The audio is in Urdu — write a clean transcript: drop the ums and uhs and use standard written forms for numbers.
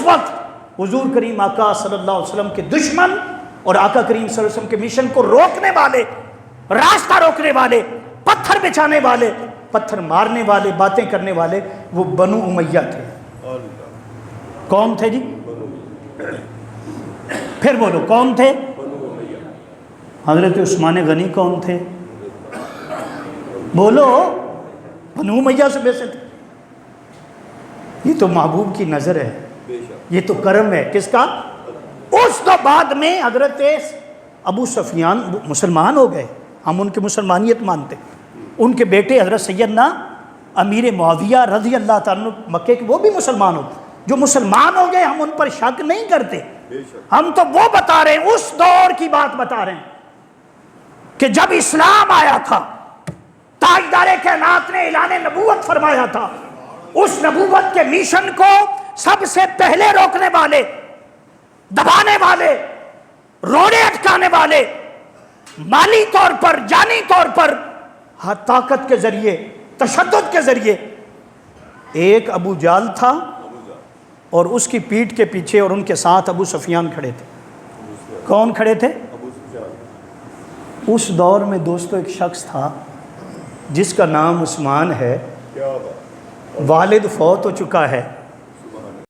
وقت حضور کریم آقا صلی اللہ علیہ وسلم کے دشمن اور آقا کریم صلی اللہ علیہ وسلم کے مشن کو روکنے والے، راستہ روکنے والے، پتھر بچانے والے، پتھر مارنے والے، باتیں کرنے والے، وہ بنو امیہ تھے۔ کون تھے جی؟ پھر بولو کون تھے؟ حضرت عثمان غنی کون تھے؟ بولو، بنو امیہ سے بیسے تھے۔ یہ تو محبوب کی نظر ہے، یہ تو کرم ہے کس کا؟ اس تو بعد میں حضرت ابو سفیان مسلمان ہو گئے، ہم ان کی مسلمانیت مانتے، ان کے بیٹے حضرت سیدنا امیر معاویہ رضی اللہ تعالیٰ مکے کے، وہ بھی مسلمان ہو، جو مسلمان ہو گئے ہم ان پر شک نہیں کرتے، ہم تو وہ بتا رہے ہیں، اس دور کی بات بتا رہے ہیں کہ جب اسلام آیا تھا، تاجدار کائنات نے اعلان نبوت فرمایا تھا، اس نبوت کے مشن کو سب سے پہلے روکنے والے، دبانے والے، روڑے اٹکانے والے، مالی طور پر، جانی طور پر، طاقت کے ذریعے، تشدد کے ذریعے، ایک ابو جال تھا اور اس کی پیٹھ کے پیچھے اور ان کے ساتھ ابو سفیان کھڑے تھے۔ کون کھڑے تھے؟ اس دور میں دوستو ایک شخص تھا جس کا نام عثمان ہے، والد فوت ہو چکا ہے،